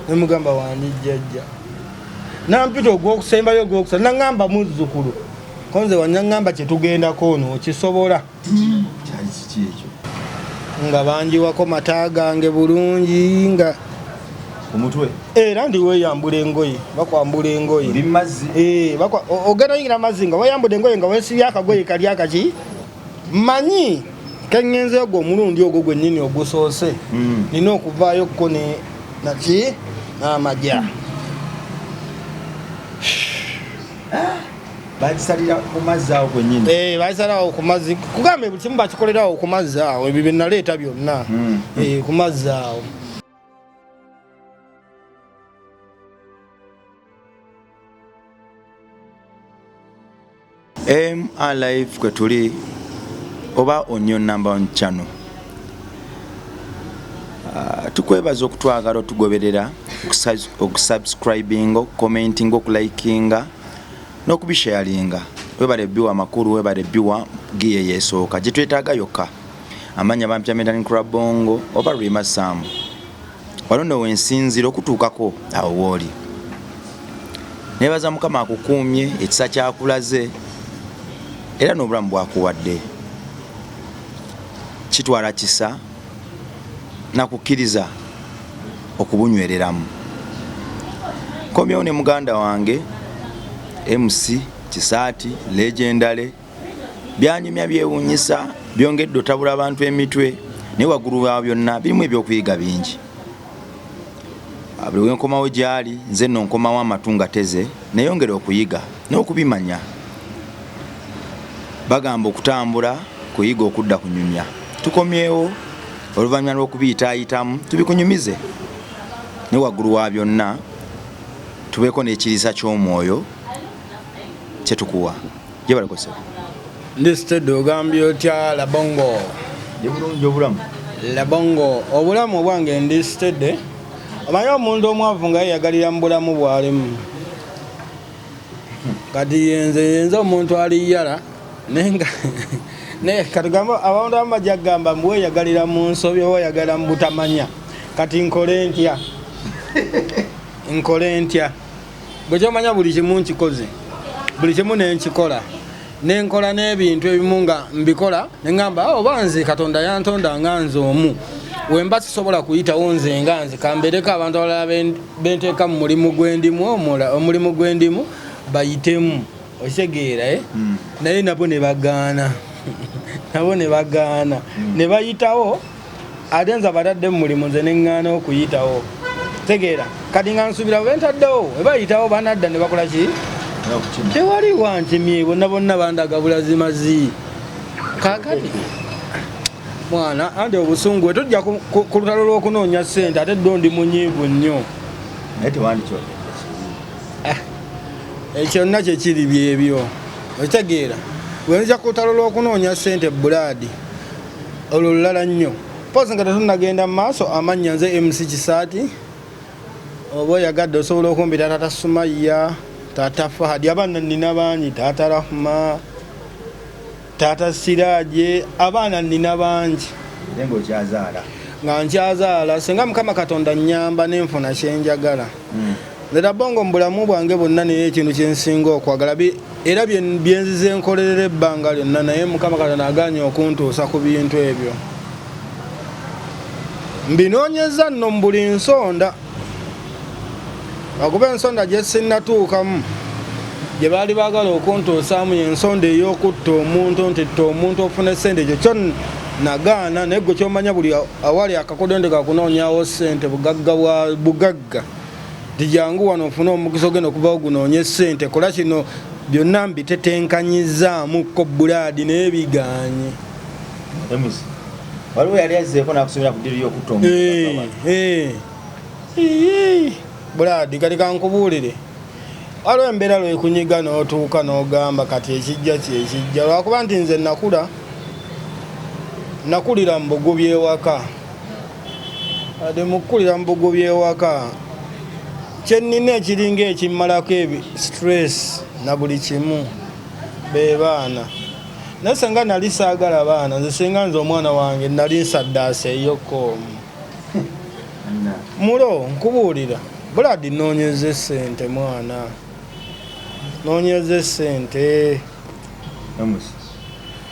nemugamba wandijjajja nampita ogwokusembayo ogwokusa nangamba muzzukulu konze wanyangamba kyetugendako ono kisobola kyali kiki ekyo nga banjiwako mata gange bulungi nga omutwe era ndi weyambula engoye bakwambula engoye ndi mazzi ogenda yingira mazzi nga weyambula engoye nga wesibya akagoye kali akaki manyi kengenze ogwo omulundi ogwo gwennyini ogusoose nina okuvaayo ko naki n'amajja bakisalira ku mazzi awo kwennyini bakisalirawo ku mazzi kugambe buli kimu bakikolerawo ku mazzi awo ebyo byenaleeta byonna ku mazzi awo MRlive kwe tuli oba onyo number one channel tukwebaza okutwagala otugoberera okusubscribinga okucommentinga okulikinga n'okubisharinga webale biwa amakulu webale biwa giye yesooka gye twetaaga yokka amanya bampya Medani Krabongo oba Rima Sam walondo wensinzira okutuukako awo wooli nebaza mukama akukuumye ekisa kyakulaze era n'obulamu bwakuwadde kitwala kisa nakukkiriza okubunywereramu komyewo ne muganda wange MC Kisaati Legendary byanyumya byewunyisa byongedde otabula abantu emitwe naye waggulu wa byonna birimu ebyokuyiga bingi buli wenkomawo gyali nze nno nkomawo amatu nga teze nayongera okuyiga n'okubimanya bagamba okutambula kuyiga okudda kunyumya tukomyewo oluvannyuma lw'okubiyitaayitamu tubikunyumize ne waggulu wa byonna tubeeko n'ekiriisa ky'omwoyo kyetukuwa gye balekose ndi sted ogambye otya labongo ye bulungi obulamu labongo obulamu obwange ndi sted omanyi omuntu omwavu nga yeyagalira mu bulamu bwalimu kati yenze omuntu aliyala nenga katugamba abantu amajja agamba mbu weyagalira mu nsobi oba oyagala mu butamanya kati nkole ntya bwe kyomanya buli kimu nkikoze buli kimu nenkikola nenkola n'ebintu ebimu nga mbikola neŋŋamba oba nze Katonda yantonda nga nze omu wemba sisobola kuyitawo nze nga nze kambereko abantu abalala benteeka mu mulimu gwendimu omulimu gwendimu bayitemu okitegeera naye nabo ne bagaana ne bayitawo ate nze abatadde mu mulimu nze neŋŋaana okuyitawo tegeera kati nga nsubira bentaddewo webayitawo banadda ne bakola ki tewali wankimye bonna bandaga bulazimazi kakati mwana andi obusungu tujja ku lutalo lw'okunoonya ssente ate ddo ndi munyiivu nnyo ekyonna kyekiri byebyo okitegeera wenja ku lutalo lw'okunoonya ssente bulaadi olwo lulala nnyo pozi nga tetunagenda mu maaso amannya nze MC Kisaati oba oyagadde osobola okumbira Tata Sumaya Tata Fahadi abaana nina bangi Tata Rahma Tata Siraje abaana nina bangi nengo kyazaala nga nkyazaala singa Mukama Katonda nnyamba n'enfuna kyenjagala lera bongo mu bulamu bwange bwonna naye ekintu kyensinga okwagala era byenzize nkolerera ebbanga lyonna naye Mukama Katonda aganye okuntuusa ku bintu ebyo mbinoonyeza nno mu buli nsonda akuba ensonda gye sinnatuukamu gye baali baagala okuntuusaamu ensonda ey'okutta omuntu ntitta omuntu ofuna essente ekyo kyo nagaana naye gwe kyomanya buli awali akakodonde kakunoonyawo ssente bugagga bwa bugagga tijangu wano ofuna omukisa ogenda okuvawo gunoonye ssente kola kino byonna mbitetenkanyizaamuko bulaadi naye biganye waliwo yali azzeeko nakusomera ku ddiri y'okutta omuntu bulaadi kati kankubuulire waliwo embeera lwekunyiga n'otuuka n'ogamba kati ekijja kyekijja lwakuba nti nze nakulira mu bugu by'ewaka ate mukulira mu bugu by'ewaka kyennina ekiringa ekimmalako stress na buli kimu be baana naye senga nali saagala baana nze singa nze omwana wange nali nsaddaasa eyokoomu mulo nkubuulira Buladi noonyeza ssente mwana, noonyeza ssente. Namusi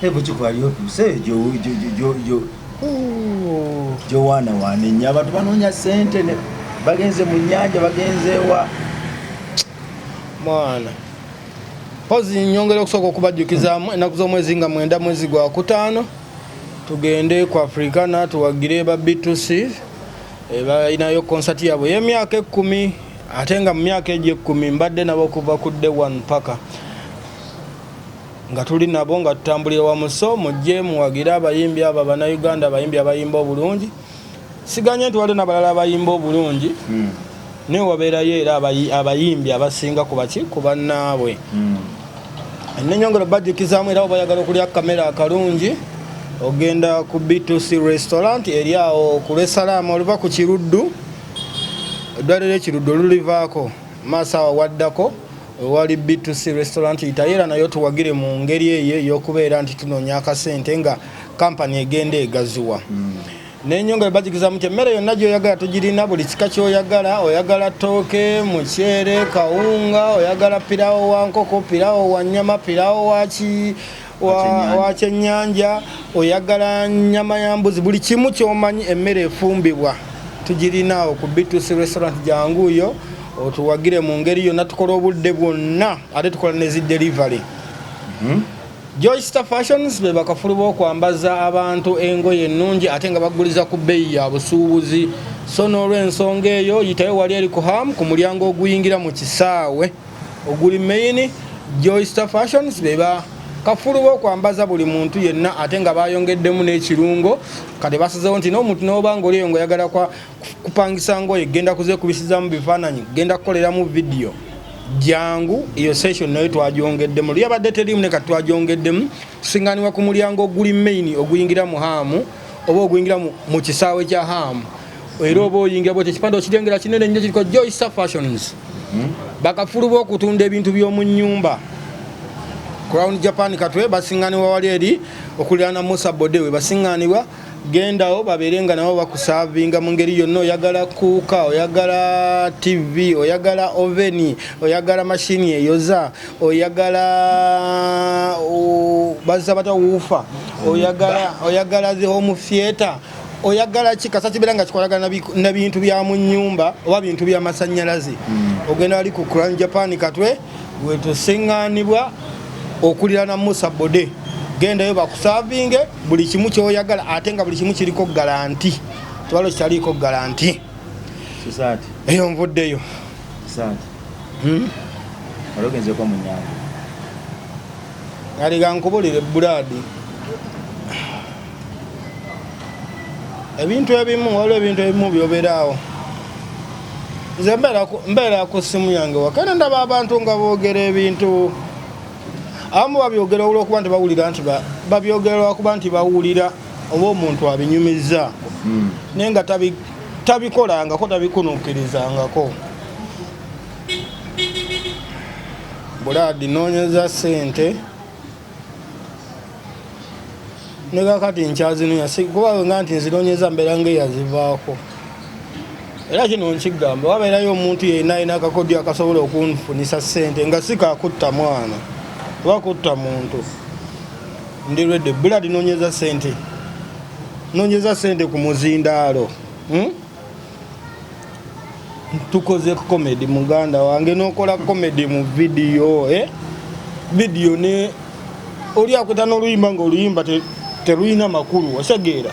hebu kikwali otuse jo wana nnyo abantu banoonya ssente bagenze mu nnyanja bagenze wa mwana. Pozi nyongera okusooka okubajjukizaamu ennaku z'omwezi nga 9 mwezi gwa Kutaano tugende ku Africana tuwagire ba B2C balinayo konsati yaabwe y'emyaka 10 ate nga mu myaka egyo 10 mbadde nabo kuva ku day 1 paka nga tuli nabo nga tutambulira wamuso mujje muwagira abayimbi abo Bannayuganda abayimbi abayimba obulungi siganye nti waliwo n'abalala abayimba obulungi naye wabeerayo era abayimbi abasinga ku bannaabwe. Nenyongera bajjukizaamu era obayagala okulya kamera akalungi ogenda ku B2C restaurant eri awo ku Lesalama oluva ku Kiruddu eddwaliro ekiruddu olulivaako maaso awo waddako wali B2C restaurant itayera nayo tuwagire mu ngeri eyo ey'okubeera nti tunoonya akasente nga kampani egenda egaziwa. Nenyongera bajjukizaamu nti emmere yonna gy'oyagala tugirina buli kika ky'oyagala. Oyagala tooke, muceere, kawunga, oyagala pirawo wa nkoko, pirawo wa nnyama, pirawo wa kyennyanja, oyagala nnyama ya mbuzi, buli kimu ky'omanyi emmere efumbibwa tugirina awo ku B2C restaurant. Janguyo otuwagire mu ngeri yonna, tukola obudde bwonna ate tukola ne zi delivery. Joystar Fashions be bakafulu b'okwambaza abantu engoye ennungi ate nga baguliza ku bbeeyi ya busuubuzi. So n'olw'ensonga eyo yitayo wali eri ku Ham ku mulyango oguyingira mu kisaawe oguli main. Joystar Fashions be bakafulu b'okwambaza buli muntu yenna ate nga bayongeddemu n'ekirungo. Kati basazeewo nti n'omuntu n'oba ng'oliyo ng'oyagala kupangisa ngoye genda kuzeekubisizamu bifaananyi genda kukoleramu vidiyo jangu iyo session nayo twagyongeddemu lyabadde terimu ne kati twagyongeddemu tusinganiwa ku mulyango oguli main oguyingira mu Hamu oba oguyingira mu kisaawe kya Hamu era oba oyingira bwete ekipande okirengera kinene nnyo kiriko Joystar Fashions. Bakafulu b'okutunda ebintu by'omu nnyumba Crown Japan katwe basinganiwa wali eri okulirana Musa Bodewe basinganiwa gendawo baberenga nabo bakusavinga mu ngeri yonna. Oyagala kuuka, oyagala TV, oyagala oveni, oyagala mashini eyoza, oyagala bazza bata wuufa, oyagala the home theater, oyagala kikasa kibera nga kikolagana na bintu bya mu nnyumba oba bintu bya masannyalaze. Ogenda ali ku Crown Japan katwe wetusiŋŋaanibwa okulirana Musa Bode. Gendayo bakusavinge buli kimu kyoyagala ate nga buli kimu kiriko garanti. Twalo kitaliko garanti. Sisati. Eyo nvuddeyo. Sisati. Alogenze kwa munyanja. Aliga nkubulire Buladi. Ebintu ebimu waliwo ebintu ebimu byoberaawo. Nze mbeera ku ssimu yange wakana ndaba abantu nga boogera ebintu abamu babyogera olw'okuba nti bawulira nti babyogera olw'okuba nti bawulira oba omuntu abinyumiza naye nga tabikolangako tabikunuukirizangako. Buladi noonyeza ssente ne kakati nkyazinuya kuba nga nti nzinoonyeza mbeera ng'eyazivaako. Era kino nkigamba wabeerayo omuntu yenna alina akakodyo akasobola okunfunisa ssente nga si kakutta mwana wakutta muntu ndirwedde. Buladi noonyeza ssente, noonyeza ssente ku muzindaalo. Tukoze comedy muganda wange n'okola comedy mu vidiyo vidiyo ne oli akwita n'oluyimba ng'oluyimba teruyina makulu osegeera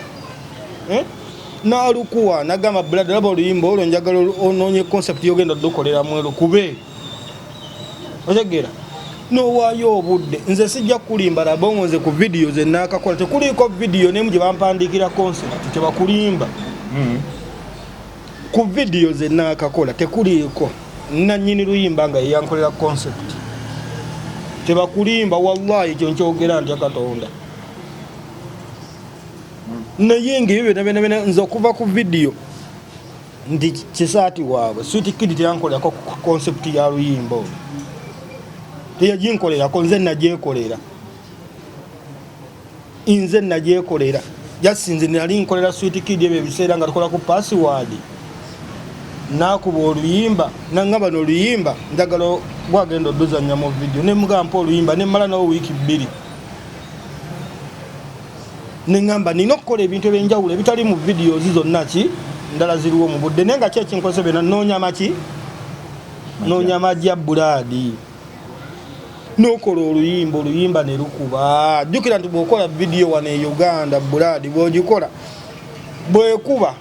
n'alukuwa nagamba Buladi laba oluyimba olwo njagala onoonye concept yogenda dukolera mweru kube osegeera n'owaayo obudde. Nze sijja kulimba laba onze ku vidiyo ze naakakola tekuliiko vidiyo nemu gye bampandiikira concept tebakulimba ku vidiyo ze naakakola tekuliiko nannyini luyimba nga yeyankolera concept tebakulimba wallahi ekyo nkyogera ntya Katonda. Naye ng'ebyo byonna nze okuva ku vidiyo ndi kisaati waabwe Sweet Kid teyankolerako concept ya luyimba olwo teyaginkolerako nze nagyekolera just nze nali nkolera Sweet Kid ebyo ebiseera nga tukola ku password nakuba oluyimba nangamba n'oluyimba njagala bwagenda odduzanya mu video ne mugamba oluyimba ne mmala nawo wiiki 2 ne ngamba nina okukola ebintu ebyenjawulo ebitali mu videos zonna ki ndala ziriwo mu budde naye nga ki ekinkozese byonna noonya maki noonya majja bulaadi n'okola oluyimba ne lukuba jjukira nti bw'okola video wano e Uganda bulaadi bw'ogikola bwekuba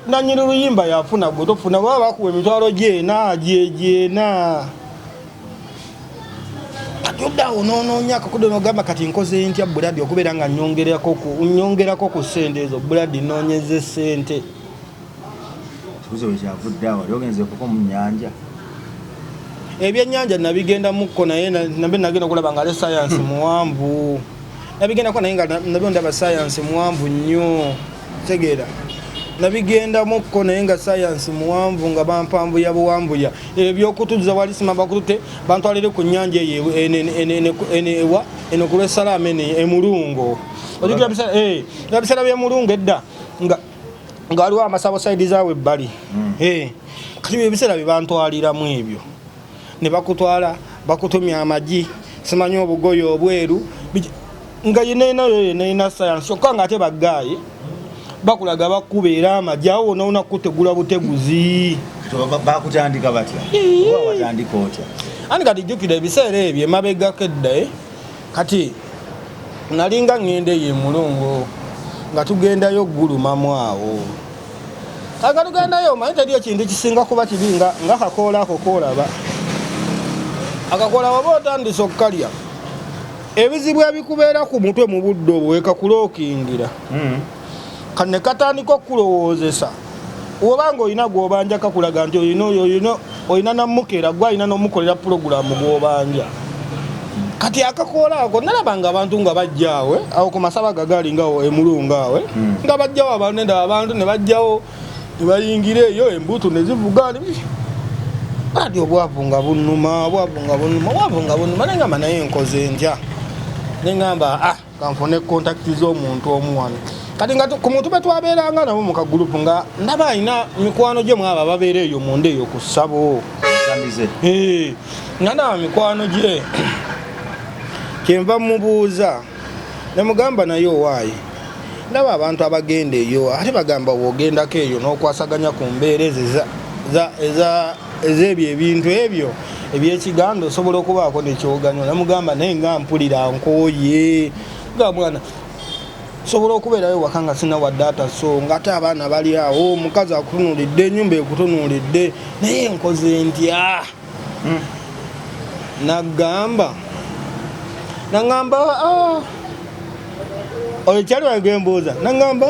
nanyini luyimba yafuna gwe tofuna baba bakuwa emitwalo gyena katuddawo noononya akakudo nogamba kati nkoze ntya buladi okubeera nga nyongerako ku ssente ezo buladi noonyeze ssente ebyennyanja nabigenda mukko naye nabe nagenda okulaba nga le sayansi muwanvu nabigendako naye nga nabyo ndaba sayansi muwanvu nnyo tegeera nabigenda mukko naye nga sayansi muwanvu nga bampambuya buwambuya ebyokutuza wali sima bakutute bantwalire ku nnyanja eyo enewa eno ku lwesalaama emulungo ojukira biseera byemulungo edda nga waliwo amasabo saidi zaawe ebbali kati ebiseera byebantwaliramu ebyo ne bakutwala bakutumya amagi simanyi obugoye obweru nga yenayina sayansi kyokka nga ate baggaayi bakulaga bakubeera amagi awo wonaona kutegula buteguzi bakutandika batya watandika otya andi kati jjukira ebiseera ebyo emabegako edda kati nalinga ngende ye mulungo nga tugendayo gulumamu awo kaga tugendayo manyi teri ekintu kisinga kuba kibi nga kakoola ako koolaba akakola waba otandise okukalya ebizibu ebikubeera ku mutwe mu budde obwo wekakulookingira kane katandika okulowoozesa obanga olina gw'obanja kakulaga nti olina namukera gwe alina n'omukolera pulogulaamu gw'obanja kati akakoola ako nalaba nga abantu nga bajjaawe awo ku masaba gagalingawo emulungu awe nga bajjawo abantu nendaba abantu ne bajjawo ne bayingira eyo embuto ne zivuga adi obwavu nga bunnuma naye ngamba naye nkoze ntya ne ngamba kanfune kontakiti z'omuntu omu wano kati nga ku muntu betwabeeranga nabo mu kagulupu nga ndaba alina mikwano gye mwaba babeera eyo munda eyo ku ssabo nga ndaba mikwano gye kyenva mubuuza ne mugamba naye owaayi ndaba abantu abagenda eyo ate bagamba bw'ogendako eyo n'okwasaganya ku mbeera ez'ebyo ebintu ebyo ebyekiganda osobola okubaako nekyoganywa namugamba naye nga mpulira nkooye nga mwana sobola okubeerayo waka nga sina wadde ataso nga ate abaana bali awo omukazi akutunuulidde ennyumba ekutunuulidde naye nkoze ntya nagamba oyo kyali wagembuuza nagamba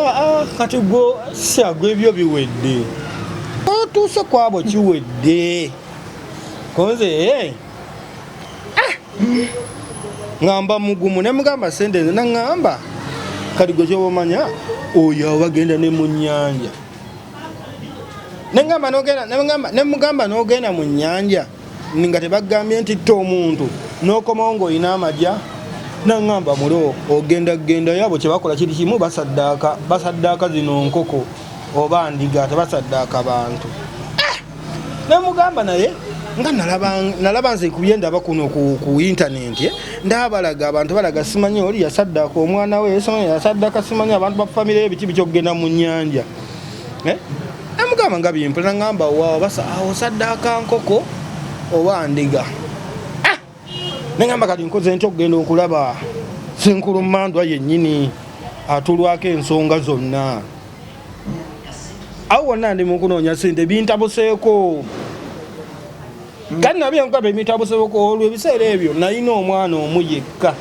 kati gwo syagwo ebyo biwedde otuuse kwabo kiwedde konze ngamba mugumu nemugamba sente nze nagamba kati gwe kyobamanya oyo awo bagenda ne mu nnyanja nemugamba n'ogenda mu nnyanja nga tebagambye nti tta omuntu n'okomawo ng'olina amajja nagamba mulo ogenda yabo kyebakola kiri kimu basaddaaka zino nkoko oba ndiga tebasaddaaka bantu nemugamba naye nga nalaba nze kubye ndaba kuno ku intaneti ndabalaga abantu balaga simanyi oli yasaddaaka omwana we yasaddaaka simanyi abantu ba famire ebiki bikyokugenda mu nnyanja namugamba nga bimpula nagamba waawo awo saddaaka nkoko oba ndiga nengamba kati nkoze ntya okugenda okulaba senkulu mmandwa yennyini atulwako ensonga zonna awo wonna ndi mukunoonya sente bintabuseeko kati nabye nkaba ebintabuseeko olwo ebiseera ebyo nalina omwana omu yekka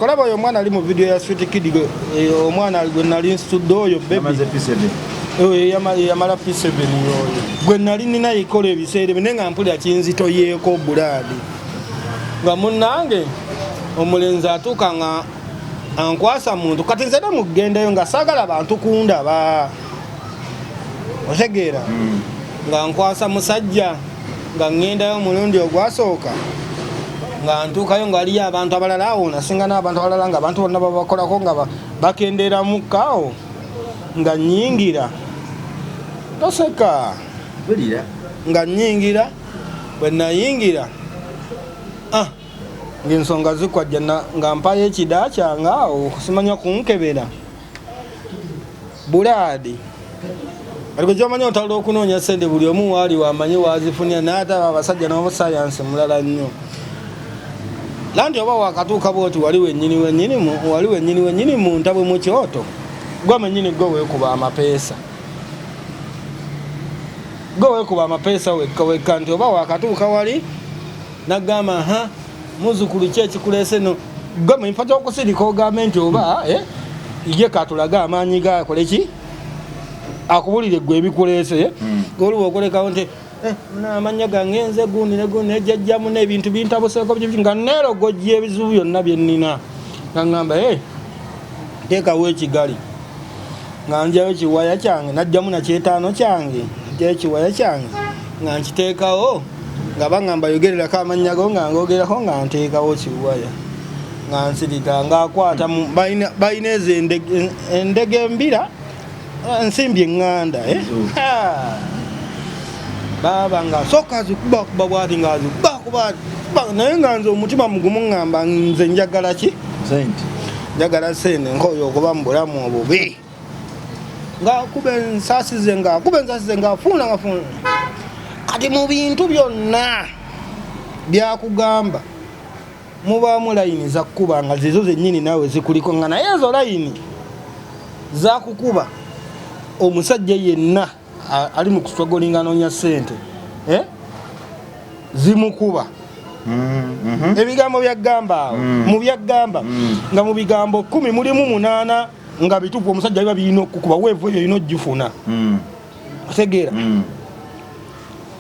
olaba oyo omwana ali mu video ya Sweet Kid omwana gwe nali nsitudde oyo yamala P7 yoyo gwe nali nina yikola ebiseera ebyo naye nga mpulira kinzitoyeeko bulaadi nga munnange omulenzi atuuka nga ankwasa muntu kati nze mugendayo nga saagala bantu kundaba otegeera nga nkwasa musajja nga ŋŋendayo omulundi ogwasooka nga ntuukayo ngaaliyo abantu abalala awo nasinga n'abantu abalala nga abantu bonna babakolako nga bakendera mukkaawo nga nnyingira toseka nga nnyingira bwe nayingira ng'ensonga zikwajja nga mpayo ekida kyange awo simanya kunkebera bulaadi aliko kyomanya otala okunoonya sente buli omu waali wamanyi wazifunira naataba abasajja n'omusayansi mulala nnyo lanti oba wakatuuka bwoti wali wennyini mu ntabwe mu kyoto gwe mennyini gwe weekuba amapeesa wekka nti oba wakatuuka wali nagamba muzukulu ki ekikuleese no gwe mwenfata okusirika ogambe nti oba ye katulaga amaanyi gakole ki akubulire gwe ebikuleese goluba okolekawo nti amanya gange nze gundi nejjajjamu n'ebintu bintabuseeko nga neerogojja ebizibu byonna byennina nga ŋŋamba teekawo ekigali nga njayo ekiwaya kyange najjamu nakyetaano kyange ekiwaya kyange nga nkiteekawo nga baŋŋamba yogererako amannya go nga ngogerako nga nteekawo kiwaya nga nsirika ngaakwata balina ezo endege embira nsimbye eŋŋanda baba nga sooka azikubakuba bwati nga azikubakuba naye nga nze omutima mugumu ŋŋamba nze njagala ki njagala sente nkoyo okuba mu bulamu obubi ngaakuba ensaasize ngaafuuna kati mu bintu byonna byakugamba mubaamu layini zakkuba nga zizo zennyini naawe zikuliko nga naye ezo layini zakukuba omusajja yenna ali mu kuswagolinga noonya ssente zimukuba ebigambo byaggamba awo mu byaggamba nga mu bigambo 10 mulimu 8 nga bituufu omusajja biba birina okukuba weevu eyo olina ogifuna otegeera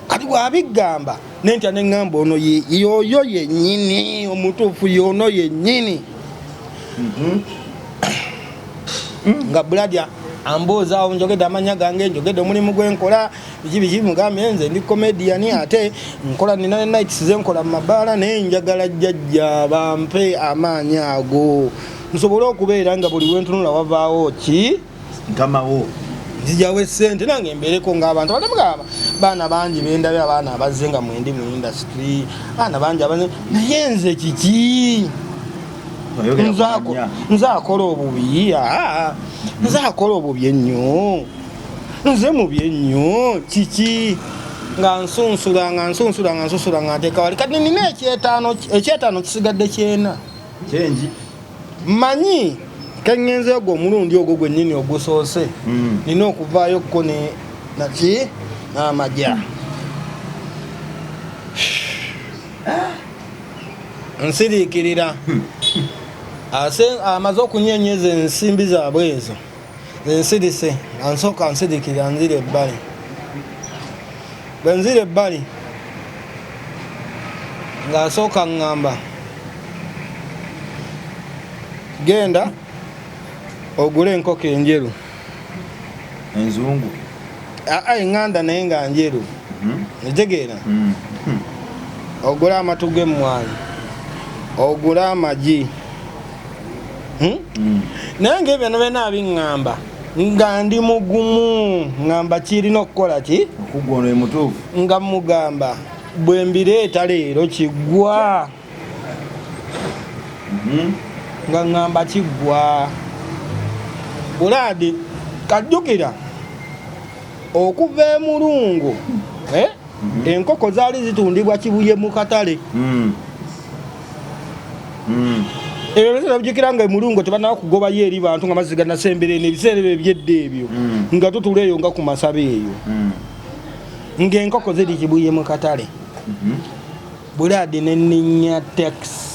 kati bwabigamba nentya neŋŋamba ono yoyo yennyini omutuufu yono yennyini nga buladya amboozawo njogedde amanya gange njogedde omulimu gwenkola biki mugambye nze ndi comedian ate nkola nina nights zenkola mu mabaala naye njagala jjajja bampe amaanyi ago nsobole okubeera nga buli wentunula wavaawo ki nkamawo nzijawo essente nange mbeereko ng'abantu balemugamba baana bangi bendabye abaana abazze nga mwendi mu industry baana bangi abazze naye nze kiki nzaakola obubi nzaakola obubi ennyo nze mubi ennyo kiki nga nsunsula nga nteeka wali kati nina ekyetaano kisigadde kyena kyenji manyi keŋŋenzeyo gwe omulundi ogwo gwennyini ogusoose nina okuvaayo kko naki n'amajja nsiriikirira amaze okunyeenyeza ensimbi zaabwe ezo zensirise nga nsooka nsiriikirira nzira ebbali bwe nzira ebbali nga nsooka ŋŋamba genda ogule enkoko enjeru enzungu eŋŋanda naye nga njeru ntegeera ogule amatu g'emmwanyi ogule amagi naye ngaebyo nobena abiŋŋamba nga ndi mugumu ŋŋamba kirina okukola ki okugwono emutuufu nga mugamba bwe mbireeta leero kiggwa nga ŋŋamba kiggwa bulaadi kajjukira okuva emulungu enkoko zaali zitundibwa kibuye mu katale ebyo bisera bijjukira nga emulungu tebanaba kugobayo eri bantu nga mazzi ganasembere ebiseera ebyo ebyedde ebyo nga tutula eyo nga ku masaba eyo ng'enkoko ziri kibuye mu katale bulaadi nenninya taxi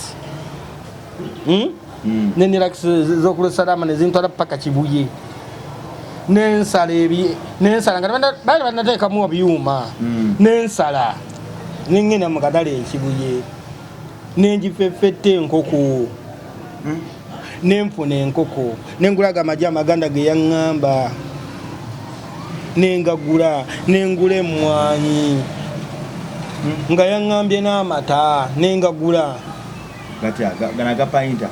neniraxi z'okulusalama nezintwala paka kibuye nensala nga baali banateekamu ebyuma nensala nengenda mu katale ekibuye nenjifeffetta enkoko nenfuna enkoko nengulaga amagi amaganda ge yaŋŋamba nengagula nengula emmwanyi nga yaŋŋambye n'amata nengagula Kati gana gapainta.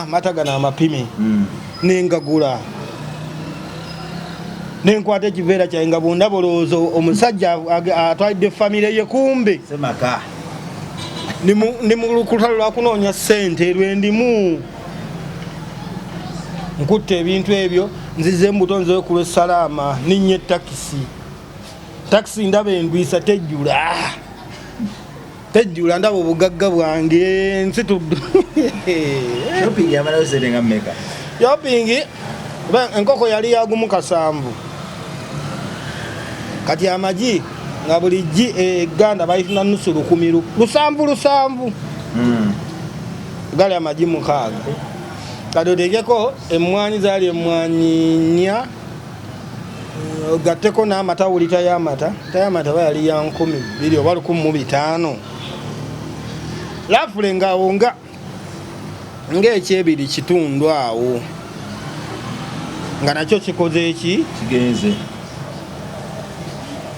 Mata gana amapime. Nengagula. Nenkwata ekiveera kyange nga bwondaba olowooza omusajja atwalidde famire ye kumbe. Semaka. Ndi mu lukutalo lwa kunoonya ssente lwendimu. Nkutte ebintu ebyo nzize embuto nzewe ku Lwesalaama ninnya takisi ndaba endwisa tejjula. Ndaba obugagga bwange nsitudde. Shopping yamalayo sente nga mmeka? Shopping enkoko yali yagumu 7. Kati amagi nga buli ggi eganda bayifuna nusu 10 7. Gali amagi 6. Kati otegeko emmwanyi zaali emmwanyi 4. Ogatteko n'amata wulita y'amata. Tayamata bayali ya 12 oba 15. Lafule ngaawo ng'ekyebiri kitundu awo. Nga nakyo kikoze eki? Kigenze.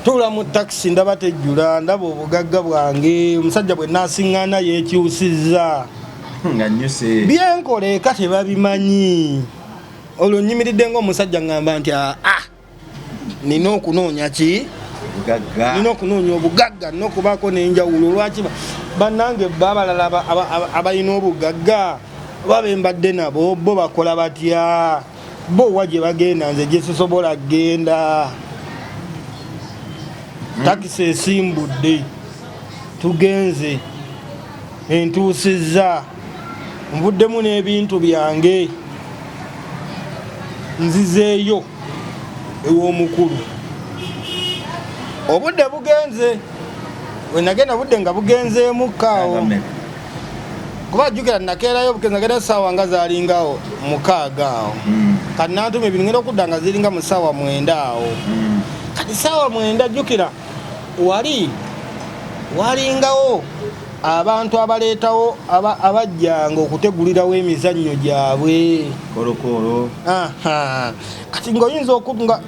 Tula mu takisi ndaba tejjula, ndaba obugagga bwange, omusajja bwe naasiŋŋaana yeekyusizza. Nga nnyuse. Byenkola eka tebabimanyi. Olwo nnyimiridde ng'omusajja ngamba nti nina okunoonya ki? Obugagga. Nina okunoonya obugagga, nina okubaako n'enjawulo. Lwaki bannange abalala abalina obugagga oba bembadde nabo bo bakola batya? Bo wa gye bagenda nze gye sisobola kgenda. Takisi esimbudde, tugenze, entuusizza, nvuddemu n'ebintu byange, nzizeeyo ew'omukulu. Obudde bugenze, we nagenda budde nga bugenzeemukaawo. Kuba jjukira nakeerayo bugenze nagenda essaawa nga zaalingawo 6 awo. Kati nantuma ebintu ngenda okudda nga ziringa mu ssaawa 9 awo. Kati ssaawa 9 jjukira walingawo abantu abaleetawo abajjanga okutegulirawo emizannyo gyabwe. Kolokolo. Kati ng'oyinza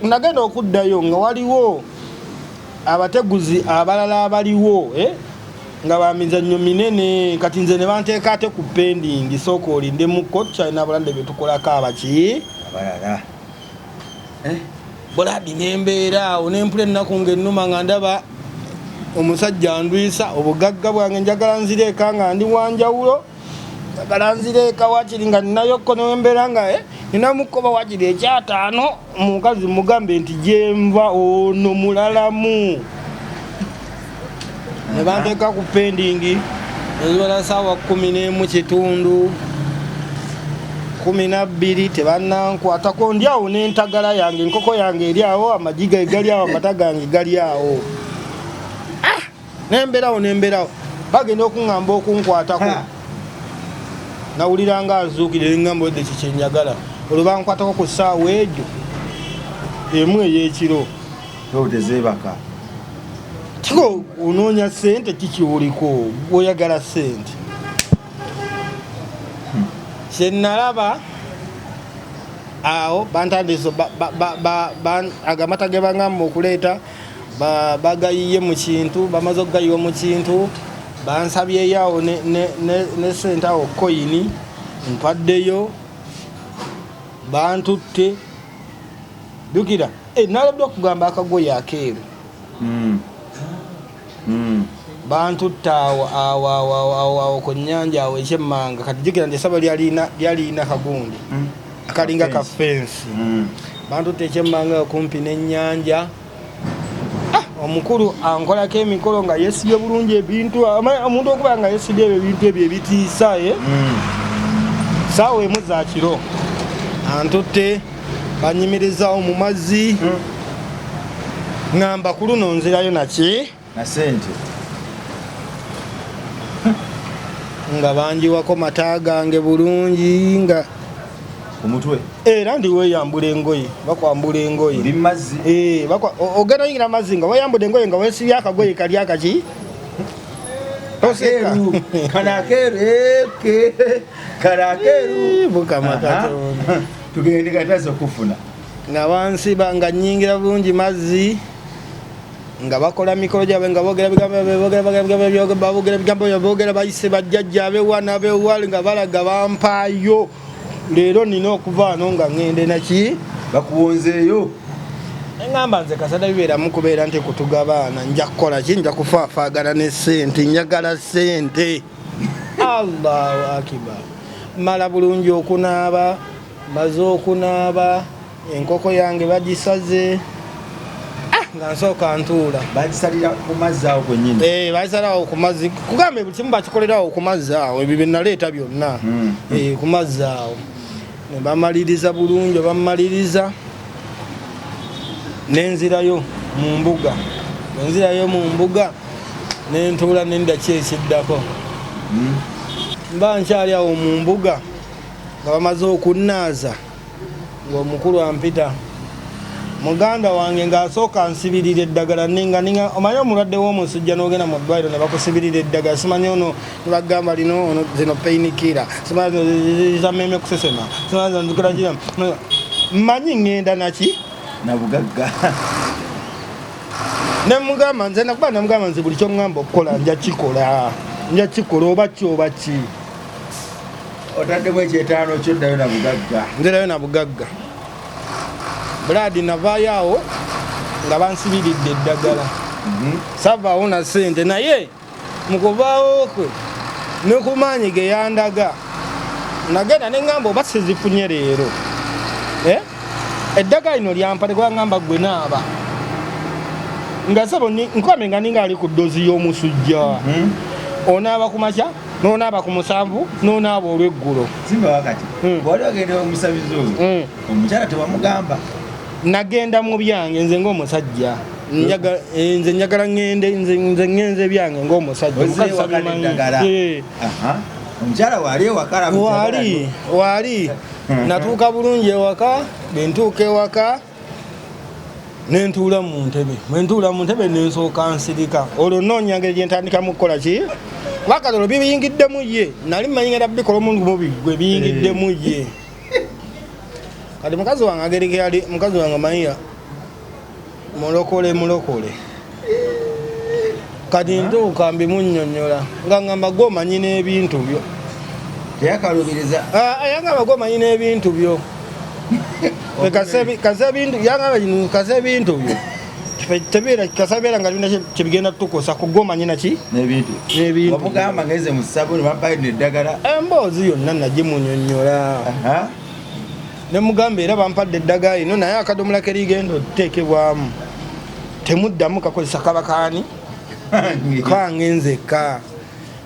nagenda okuddayo nga waliwo abateguzi abalala abaliwo nga bamizannyo minene. Kati nze ne banteeka ate ku pending, sooka olinde mu kkooti kyalina abalande bye tukolako abaki abalala. Buladi n'embeera awo n'empula ennaku ng'ennuma nga ndaba omusajja ndwisa obugagga bwange njagala nzireeka nga ndi wanjawulo, njagala nzireeka wakiri nga ninayokko n'embeera nga ninamukkoba wakiri 5 omukazi mugambe nti gyenva ono mulalamu. Ne banteeka ku pending eziwera ssaawa 11:15 12 tebannankwatako. Ndi awo n'entagala yange, enkoko yange eri awo, amagi ge gali awo, amata gange gali awo. Nembeerawo bagenda okuŋŋamba okunkwatako. Nawulira nga azuukire eŋŋamba odde kikyenjagala. Olwo bankwatako ku ssaawa egyo emu ey'ekiro. Tezeebaka. Tiko onoonya ssente kikiwuliko oyagala ssente. Kyenalaba awo bantandise agamata ge baŋŋamba okuleeta bagayiye mu kintu, bamaze okugayiwa mu kintu bansabyeyo awo ne ssente awo koyini mpaddeyo, bantutte. Dukira nalabdde okugamba akagoye akeeru. Bantutte awo ku nnyanja awo ekyemmanga. Kati jjukira nti essaba lyalina kagundi akalinga ka fensi. Bantutte ekyemmanga okumpi n'ennyanja. Omukulu ankolako emikolo nga yeesibye bulungi ebintu. Omuntu okuba nga yeesibye ebintu ebyo ebitiisa ssaawa emu za kiro antutte banyimirizawo mu mazzi. Ngamba ku luno nzirayo naki na ssente nga banjiwako mata gange bulungi nga ku mutwe. Era ndi weeyambula engoye, bakwambula engoye. Ndi mazzi. Ogenda oyingira mazzi nga weeyambula engoye nga weesibye akagoye kali akaki. Toseka. Kanakeru. Mukama Katonda. Tugende katazo kufuna. Nga wansiba nga nnyingira bulungi mazzi. nga bakola mikolo gyabwe nga boogera bigambo bayise bajjajja abewana bewali nga balaga bampaayo leero nina okuvaano nga ŋŋende naki bakuwonzeeyo eŋŋamba nze kasada bibeeramu kubeera nti kutugabaana nja kukola ki nja kufaafaagana ne ssente njagala ssente allahu akibar mala bulungi okunaaba maze okunaaba enkoko yange bagisaze nga nsooka ntuula bagisalira ku mazzi awo kwennyini bagisalawo ku mazzi kugambe buli kimu bakikolerawo ku mazzi awo ebyo byenaleeta byonna ku mazzi awo ne bamaliriza bulungi bamaliriza nenzirayo mu mbuga nentuula nendaki ekiddako mba nkyali awo mu mbuga nga bamaze okunnaaza ng'omukulu ampita muganda wange ng'asooka nsibirira eddagala ninga omanyi omulwadde w'omusujja n'ogenda mu ddwaliro ne bakusibirira eddagala simanyi ono nebagamba lino ono zino painikira simanyi zameme kusesema simanyi zikolagira mmanyi ŋŋenda naki nabugagga nemugamba nze nakuba namugamba nze buli kyoŋŋamba okukola nja kikola oba ki oba ki otaddemu ekyetaano kyoddayo nabugagga nzirayo nabugagga buladi navaayo awo nga bansibiridde eddagala savaawo na ssente naye mukuvaawo kwe ne ku maanyi ge yandaga nagenda neŋŋamba oba sizifunye leero eddagala lino lyampale kuba ŋŋamba gwe naaba nga sabo nkwame nga ninga ali ku ddoozi y'omusujja onaaba ku makya n'onaaba ku musanvu n'onaaba olw'eggulo simba wakati bwali ogenda omusabizi oyo omukyala tewamugamba nagenda mu byange nze ng'omusajja nze njagala ŋŋende nze ŋŋenze byange ng'omusajja omukyala waali ewaka waali natuuka bulungi ewaka bwentuuka ewaka nentuula mu ntebe nensooka nsirika olwo noonya ngeri gyentandikamu kukola ki bakatolo bibiyingiddemu ye nali manyingera bikola omuntu gwe biyingiddemu ye kati mukazi wange agereke yali mukazi wange manyiya mulokole kati ntuuka mbimunnyonnyola nga ŋŋamba gwomanyi n'ebintu byo teyakalubiriza yangamba gwomanyi n'ebintu byo kase ebintu byo kasabeera nga lina kyebigenda tukosa kugomanyi naki n'ebintu omugamba ngeze mu sabuni bampaidde eddagala emboozi yonna nagimunyonnyola ne mugamba era bampadde eddagala ino naye akadomola kerigenda oteekebwamu temuddamu kakozesa kabakaani kange nzekka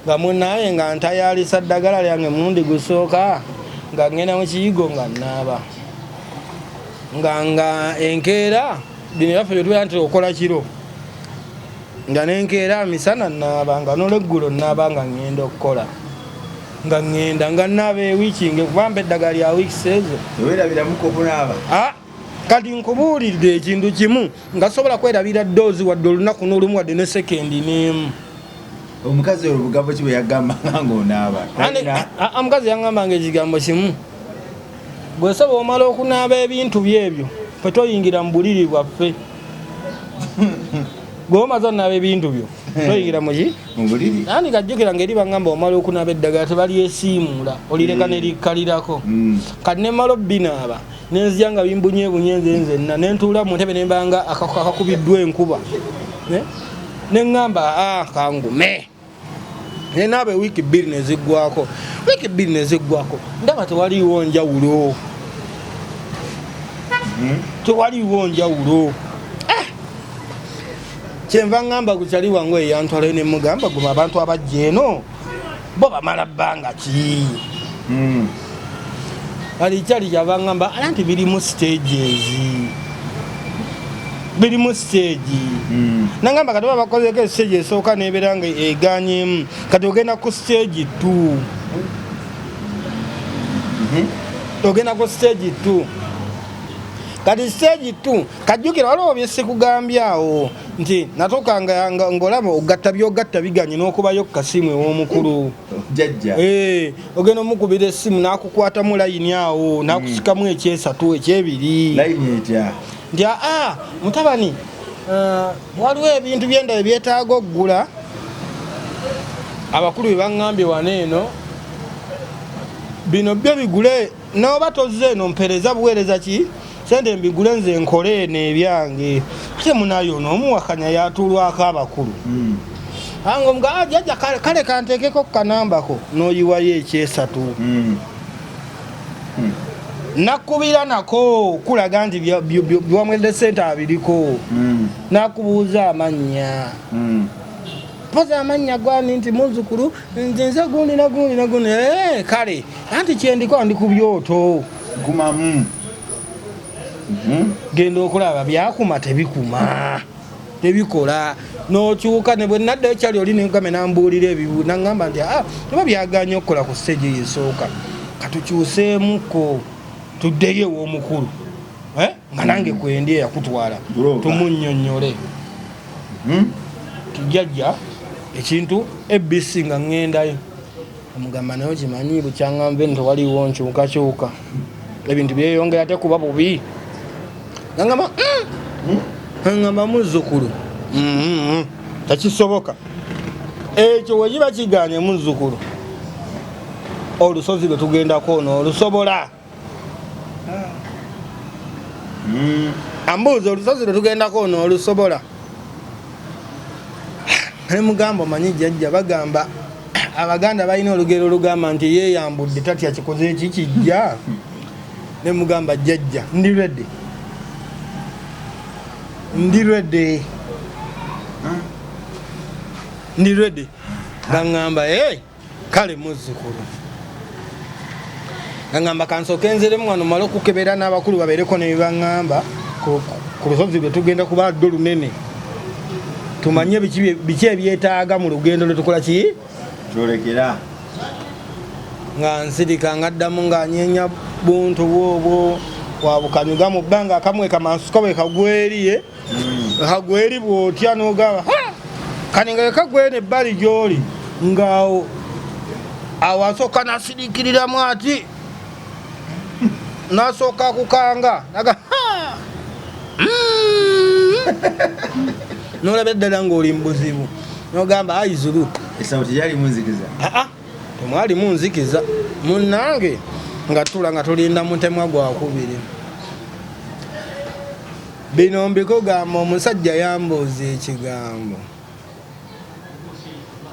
nga munaye nga ntayalisa ddagala lyange mulundi gusooka nga ngenda mu kiyigo nga naaba nga enkeera bino byaffe byetubeera nti okola kiro nga nenkeera misana naaba nga nolweggulo naaba nga ŋŋenda okukola nga ŋŋenda nga naaba ewiiki ngekubamba eddagala lya wiiki ezo teweerabiramuko okunaaba kati nkubuulidde ekintu kimu nga sobola kwerabira ddoozi wadde olunaku n'olumu wadde ne sekendi n'emu omukazi olwo bugambo ki bwe yagambanga ng'onaaba omukazi yangambanga ekigambo kimu gwe soba omala okunaaba ebintu byebyo fe toyingira mu buliri bwaffe gwe omaze onaaba ebintu byo toyingira muki mu buliri andi kajjukira ngeri bangamba omala okunaaba eddagala tebalyesiimuula olireka ne likkalirako kati nemala obbinaaba nenzija nga bimbunyeebunye nzenna nentuula mu ntebe nembanga akakubiddwa enkuba neŋŋamba kangume nenaaba wiiki bbiri neziggwako ndaba tewaliiwo njawulo kyenva ŋŋamba gukyali wangu eyantwalayo nemugamba guma abantu abajja eno bo bamala bbanga ki kali kyali kyava ŋŋamba ala nti biri mu stage nangamba kati baba bakozeko stage esooka nebeera nga eganyemu kati ogenda ku stage 2 kati stage 2 kajjukira waliwo byesikugambyawo nti natuukanga ng'olaba ogatta byogatta biganye n'okubayo kukasimu ew'omukulu ogenda omukubira essimu n'akukwatamu layini awo n'akusikamu ekyesatu ekyebiri layini etya nti mutabani waliwo ebintu byendala byetaaga okugula abakulu bye baŋŋambye wano eno bino byo bigule noba tozze eno mpereza buweereza ki sente mbigule nze nkole eno ebyange ate munayo n'omuwakanya yatuulwako abakulu ango mga jajja kale kanteekeko kanambako n'oyiwayo ekyesatu nakubira nako kulaga nti biwamwedde sente abiriko nakubuuza amannya poza amannya gwani nti muzukulu nze gundi na kale anti kyendiko ndi ku byoto kumamu genda okulaba byakuma tebikola n'okyuka ne bwe nadda ekyali oli nenkame nambuulira ebibu naŋŋamba nti oba byaganya okukola ku stage yesooka katukyuseemuko tuddeyo ew'omukulu nga nange kwendi eyakutwala tumunnyonnyole tujjajja ekintu ebisi nga ŋŋendayo omugamba nayo kimanyi bukyaŋŋambe nti tewaliwo nkyukakyuka ebintu byeyongera tekuba bubi naŋŋamba muzzukulu tekisoboka ekyo wekiba kiganye muzzukulu olusozi lwe tugendako n'olusobola ambuuza olusozi lwe tugendako n'olusobola ne mugamba omanyi jjajja bagamba abaganda balina olugero olugamba nti yeeyambudde tatya kikoze eki kijja ne mugamba jjajja ndi ready gaŋŋamba kale muzzukulu gaŋŋamba kansooke nziremu wano male okukebera n'abakulu babeereko ne bibaŋŋamba ku lusozi lwe tugenda kuba dde lunene tumanye biki ebyetaaga mu lugendo lwe tukola ki tulekera nga nsirika ngaddamu ng'anyeenya buntu bwobwo wabukanyuga mu bbanga akamwe kamansuka bwe kagweriye kagweri bw'otya n'ogamba kani nga kagwere nebbali gy'oli ng'awo asooka nasirikiriramu ati nasooka akukanga naga n'olaba eddala ng'oli mubuzibu n'ogamba aizulu esauti yali munzikiza temwali munzikiza munnange nga tula nga tulinda mutemwa gwakubiri bino mbikugamba omusajja yambuuza ekigambo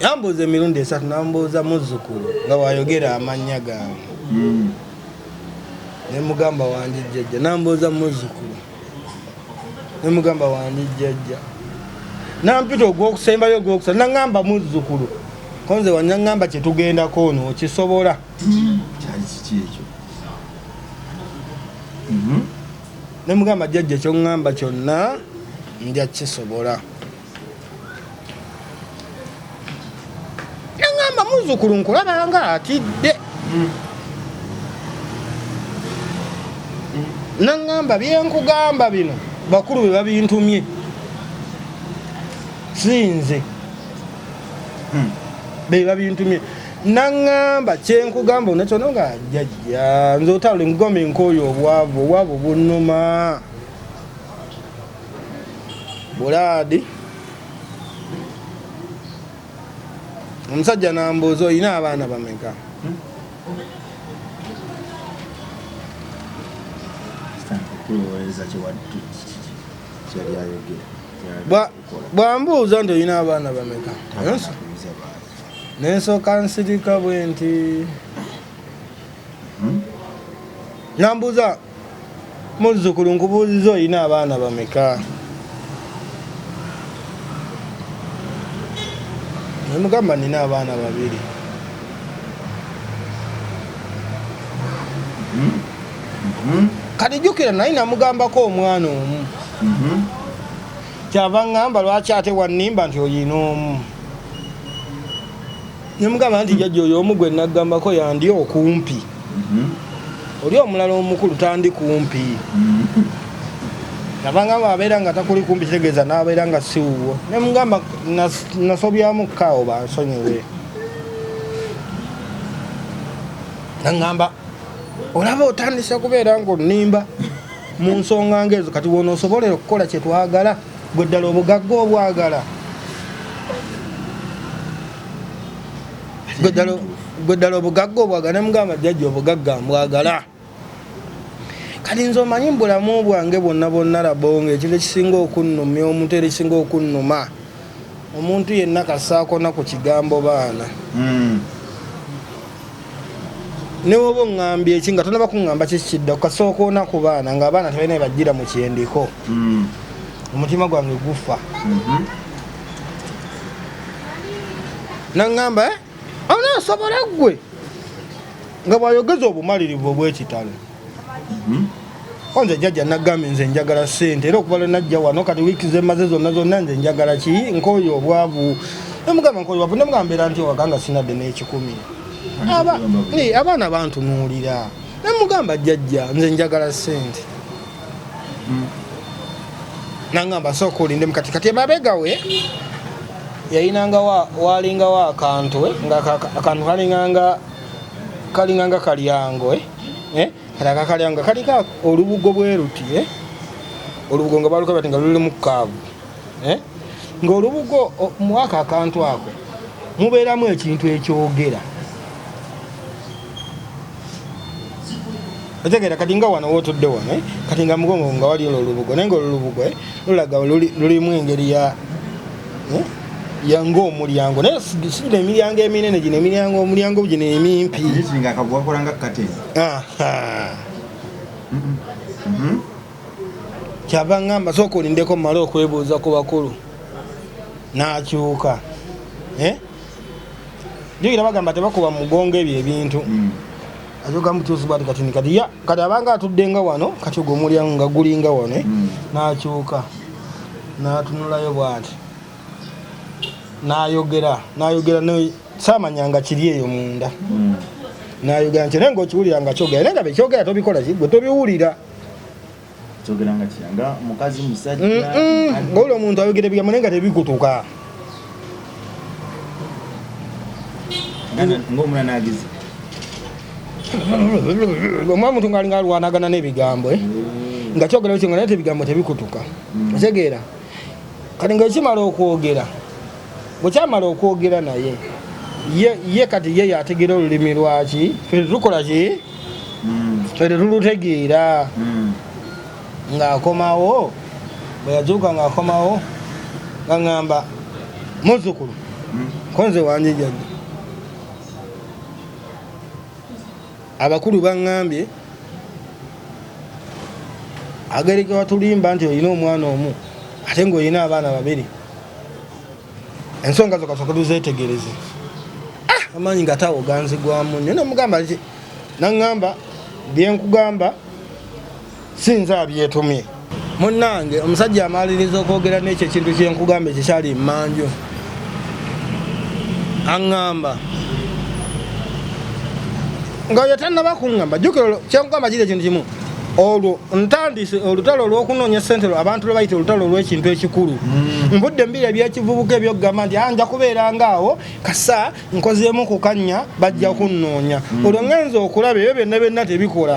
yambuuza emirundi 3 nambuuza muzzukulu nga wayogera amannya gange nemugamba wandi jjajja nambuuza muzzukulu nemugamba wandi jjajja nampita ogwokusembayo ogwokusatu naŋŋamba muzzukulu konze wanyaŋŋamba kyetugendako nookisobola kyali kiki ekyo nemugamba jjajja kyoŋŋamba kyonna nja kisobola naŋŋamba muzzukulu nkulabanga atidde naŋŋamba byenkugamba bino bakulu be babintumye sinze be babintumye naŋŋamba kyenkugamba onatono nga jjajja nze otawule nkugamba enkooyo obwavu bunnuma bulaadi omusajja nambuuza olina abaana bameka bwambuuza nti olina abaana bameka nensooka nsirika bwe nti nambuuza muzzukulu nkubuuziza olina abaana bameka nemugamba nina abaana 2 kati jjukira naye namugambako omwana omu kyava ŋŋamba lwaki ate wannimba nti oyina omu nemugamba nti jjajja oyo omu gwe naggambako yandi okumpi oli omulala omukulu tandi kumpi nabangamba abeera nga takuli kumpi kitegeeza n'abeera nga siwuwo nemugamba nasobyamu kaawo bansonyiwe naŋŋamba olaba otandise kubeera nga onnimba mu nsonga ngaezo kati wona osobolera okukola kye twagala gwe ddala obugagga obwagala gwe ddala obugagga obwagala ne mugamba jjajja obugagga mbwagala kati nze omanyi mbulamu bwange bwonna bwonna labonga ekintu ekisinga okunnumya omuntu erisinga okunnuma omuntu yenna kasaakona ku kigambo baana newoba oŋŋambye eki nga tonaba kuŋŋamba kikidda kasooka ona ku baana ng'abaana tebalina bajjira mu kyendiko omutima gwange gufa naŋŋamba onaasobola ggwe nga bw'ayogeza obumalirivu obw'ekitalo onze jjajja nagambye nze njagala ssente era okuva lwe najja wano kati wiiki zemaze zonna nze njagala ki nkooyo obwavu nemugamba nkooyo obwavu nemugambira nti owaganga sinadde n'ekikumi abaana bantunuulira nemugamba jjajja nze njagala ssente nangamba sooka olindemu kati emabegawe yayinanga walingawo akantu akantu kalinganga kalyango kati akakalyango kaliko olubugo bweruti olubugo nga baluka bati nga luli mu kaavu ng'olubugo mwaka akantu ako mubeeramu ekintu ekyogera otegeera kati nga wano wootudde wano kati nga mugongo nga wali olubugo naye ngaolulubugo lulaga lulimu engeri yango omulyango naye sigina emiryango eminene gino omulyango gino emimpi kyava ŋŋamba sooka olindeko mmale okwebuuza ku bakulu n'akyuka jukira bagamba tebakuba mugongo ebyo ebintu akyuka mukyusibwa kati abanga atudde nga wano kati ogwo omulyango nga gulinga wano n'akyuka n'atunulayo bw'ati n'ayogera saamanyanga kiri eyo munda n'ayogera nti naye ng'okiwulira nga kyogera naye nga bekyogera tobikola ki gwe tobiwulira ng'olwo omuntu ayogera ebigambo naye nga tebikutuka omwana muntu ngaalinga alwanagana n'ebigambo nga kyogera ekyo nga naye ebigambo tebikutuka otegeera kati ngaekimala okwogera bwekyamala okwogera naye ye kati ye yategeera olulimi lwaki ffe tetukola ki ffe tetulutegeera ng'akomawo bwe yazuuka ng'akomawo gaŋŋamba muzzukulu konze wange jjajja abakulu baŋŋambye agereke watulimba nti olina omwana omu ate ng'olina abaana babiri ensonga zo kasooka tuzeetegereze amaanyi nga taawo ganzigwamu nnyo nomugamba ki naŋŋamba byenkugamba sinze abyetumye munnange omusajja amaliriza okwogera n'ekyo ekintu kyenkugamba ekikyali mmanju aŋŋamba nga oyo tannaba kuŋŋamba jjukira kyenkugamba kiri ekintu kimu olwo ntandise olutalo olw'okunoonya ssente abantu lwe bayita olutalo olw'ekintu ekikulu nvudde mbiri ebyekivubuka ebyokugamba nti nja kubeera ngaawo kasa nkozeemu kukanya bajja kunnoonya olwo ngenza okulaba ebyo byonna byonna tebikola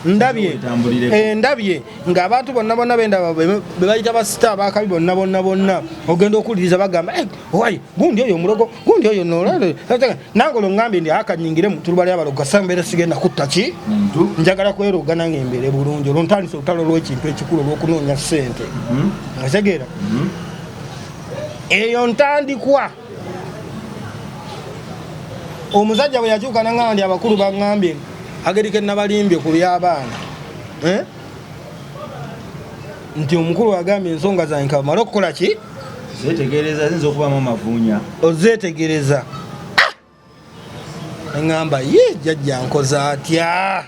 ndabye ng'abantu bonna bonna bendaba be bayita basita abakabi bonna ogenda okuwuliriza bagamba wayi gundi oyo omulogo gundi oyo nolale nange olwo ŋŋambye ndi akanyingiremu tulubali abalogo kasa mbeera sigenda kutta ki njagala kwerogana ng'embeere bulungi olwo ntandise olutalo lw'ekintu ekikulu olw'okunoonya ssente ategeera eyo ntandikwa omusajja bwe yakyuka naŋŋamba ndi abakulu baŋŋambye agerike nabalimbye ku by'abaana nti omukulu agambye ensonga zange kamala okukola ki zetegereza ziyinza okubamu amavuunya ozetegereza eŋŋamba ye jjajja nkoza atya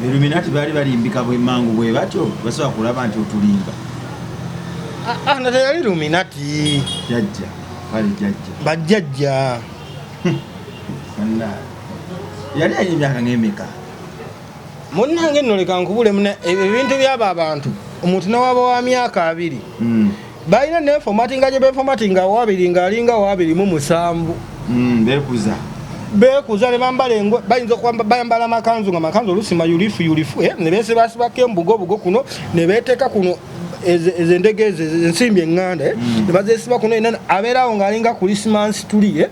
Illuminati bali balimbika bw'emmangu bwe batyo basobola kulaba nti otulimba nate yali Illuminati jjajja bajjajja yali ayina emyaka ng'emeka munnange nno leka nkubulemu ebintu byabo abantu omuntu nawaba wa myaka 2 balina nefomatinga gye befomatinga wabiri ng'alinga wabirimu 7 beekuza ne bambala engwe bayinza okuba bayambala amakanzu nga makanzu olusi mayulifu ne beesibasibako embugobugo kuno ne beeteeka kuno ezendege ensimbi eŋŋanda nebazesiba kuno ena abeerawo ng'alinga Christmas tree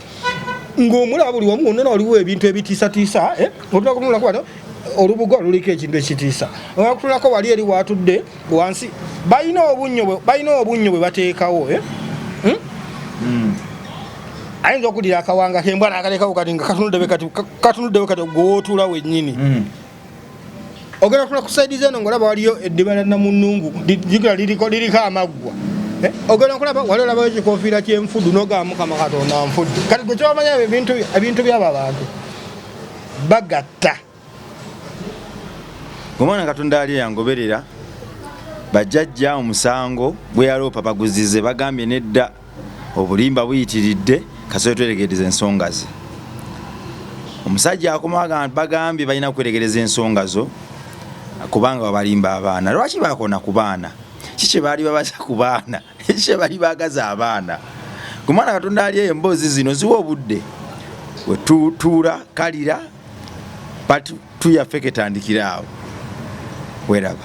ng'omulaba buli wamu wonna waliwo ebintu ebitiisatiisa otula kunulako wano olubugo luliko ekintu ekitiisa okutulako wali eri watudde wansi balina obunnyo bwe bateekawo ayinza okuddira akawanga kembwa n'akalekawo kati nga katunuddewo kati gw'otuula wennyini ogenda kutula ku saidi zeno ng'olaba waliyo eddiba lya Namunnungu jjukira liriko amaggwa ogenda kulaba wali olabayo ekikoofiira ky'enfuddu n'ogamba Mukama Katonda nfudde kati gwe kyobamanya ebintu by'abo abantu bagatta. Omwana Katonda ali yangoberera bajjajja omusango bwe yaloopa baguzize bagambye nedda obulimba buyitiridde kasobola tweregereza ensonga ze. Omusajja akoma bagambye balina kweregereza ensonga zo kubanga babalimba abaana. Lwaki bakona ku baana? Kiki baali babaza ku baana? Kiki baali baagaza abaana? Omwana Katonda ali emboozi zino ziwa obudde we tutuula kalira tuyaffe ketandikira awo. Weraba.